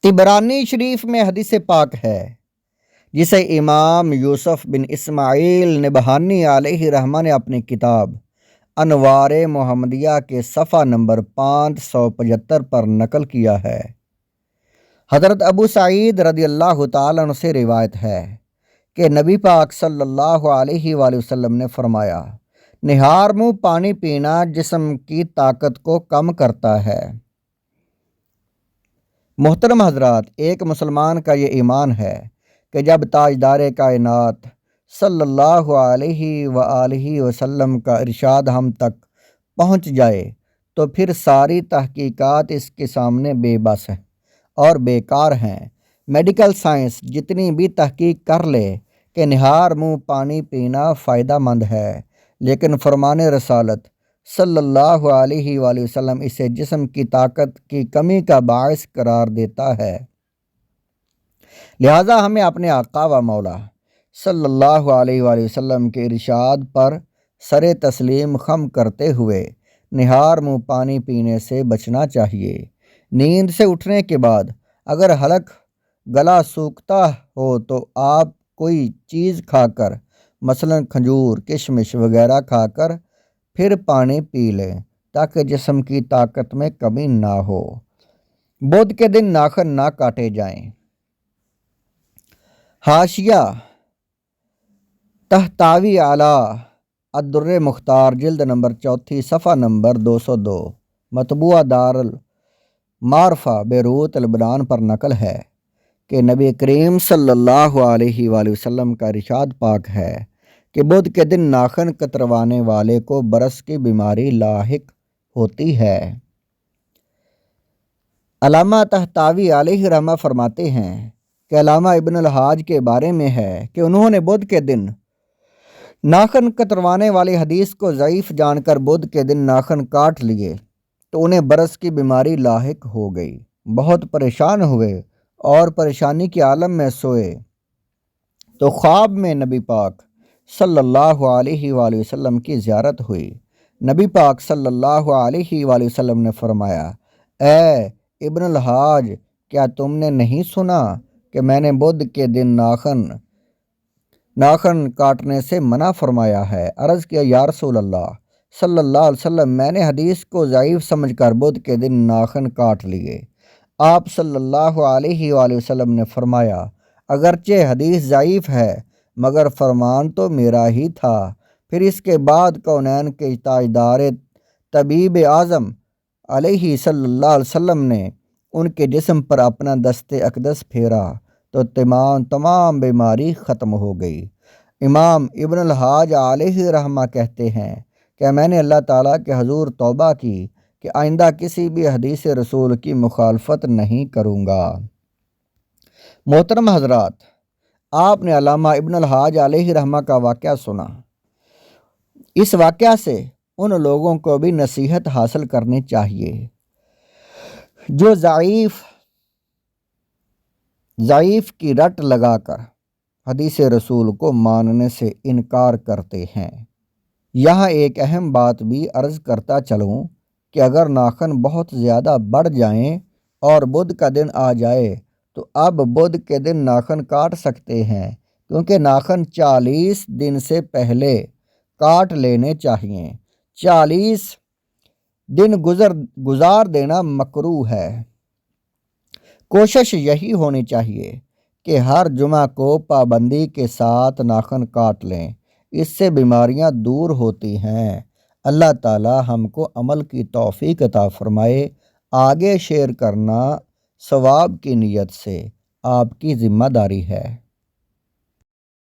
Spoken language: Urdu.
عبرانی شریف میں حدیث پاک ہے جسے امام یوسف بن اسماعیل نبہانی علیہ رحمہ نے اپنی کتاب انوار محمدیہ کے صفحہ نمبر 575 پر نقل کیا ہے۔ حضرت ابو سعید رضی اللہ تعالیٰ عنہ سے روایت ہے کہ نبی پاک صلی اللہ علیہ وآلہ وسلم نے فرمایا، نہار منہ پانی پینا جسم کی طاقت کو کم کرتا ہے۔ محترم حضرات، ایک مسلمان کا یہ ایمان ہے کہ جب تاجدار کائنات صلی اللہ علیہ وآلہ وسلم کا ارشاد ہم تک پہنچ جائے تو پھر ساری تحقیقات اس کے سامنے بے بس اور بیکار ہیں۔ میڈیکل سائنس جتنی بھی تحقیق کر لے کہ نہار منہ پانی پینا فائدہ مند ہے، لیکن فرمان رسالت صلی اللہ علیہ وآلہ وسلم اسے جسم کی طاقت کی کمی کا باعث قرار دیتا ہے۔ لہٰذا ہمیں اپنے آقا و مولا صلی اللہ علیہ وآلہ وسلم کے ارشاد پر سر تسلیم خم کرتے ہوئے نہار منہ پانی پینے سے بچنا چاہیے۔ نیند سے اٹھنے کے بعد اگر حلق گلا سوکھتا ہو تو آپ کوئی چیز کھا کر، مثلا کھجور، کشمش وغیرہ کھا کر پھر پانی پی لیں تاکہ جسم کی طاقت میں کمی نہ ہو۔ بدھ کے دن ناخن نہ کاٹے جائیں۔ حاشیہ طحطاوی علی الدر مختار جلد نمبر 34 صفحہ نمبر 202 مطبوعہ دار المعرفہ بیروت لبنان پر نقل ہے کہ نبی کریم صلی اللہ علیہ وآلہ وسلم کا ارشاد پاک ہے کہ بدھ کے دن ناخن کتروانے والے کو برس کی بیماری لاحق ہوتی ہے۔ علامہ طحطاوی علیہ رحمہ فرماتے ہیں کہ علامہ ابن الحاج کے بارے میں ہے کہ انہوں نے بدھ کے دن ناخن کتروانے والی حدیث کو ضعیف جان کر بدھ کے دن ناخن کاٹ لیے تو انہیں برس کی بیماری لاحق ہو گئی۔ بہت پریشان ہوئے اور پریشانی کے عالم میں سوئے تو خواب میں نبی پاک صلی اللہ علیہ وآلہ وسلم کی زیارت ہوئی۔ نبی پاک صلی اللہ علیہ وآلہ وسلم نے فرمایا، اے ابن الحاج، کیا تم نے نہیں سنا کہ میں نے بدھ کے دن ناخن کاٹنے سے منع فرمایا ہے؟ عرض کیا، یا رسول اللہ صلی اللہ علیہ وسلم، میں نے حدیث کو ضعیف سمجھ کر بدھ کے دن ناخن کاٹ لیے۔ آپ صلی اللہ علیہ وآلہ وسلم نے فرمایا، اگرچہ حدیث ضعیف ہے مگر فرمان تو میرا ہی تھا۔ پھر اس کے بعد کونین کے تاجدار طبیب اعظم علیہ صلی اللہ علیہ وسلم نے ان کے جسم پر اپنا دست اقدس پھیرا تو تمام بیماری ختم ہو گئی۔ امام ابن الحاج علیہ رحمہ کہتے ہیں کہ میں نے اللہ تعالیٰ کے حضور توبہ کی کہ آئندہ کسی بھی حدیث رسول کی مخالفت نہیں کروں گا۔ محترم حضرات، آپ نے علامہ ابن الحاج علیہ رحمہ کا واقعہ سنا۔ اس واقعہ سے ان لوگوں کو بھی نصیحت حاصل کرنی چاہیے جو ضعیف کی رٹ لگا کر حدیث رسول کو ماننے سے انکار کرتے ہیں۔ یہاں ایک اہم بات بھی عرض کرتا چلوں کہ اگر ناخن بہت زیادہ بڑھ جائیں اور بدھ کا دن آ جائے تو اب بدھ کے دن ناخن کاٹ سکتے ہیں، کیونکہ ناخن 40 دن سے پہلے کاٹ لینے چاہیے۔ 40 دن گزار دینا مکروہ ہے۔ کوشش یہی ہونی چاہیے کہ ہر جمعہ کو پابندی کے ساتھ ناخن کاٹ لیں، اس سے بیماریاں دور ہوتی ہیں۔ اللہ تعالی ہم کو عمل کی توفیق عطا فرمائے۔ آگے شیئر کرنا ثواب کی نیت سے آپ کی ذمہ داری ہے۔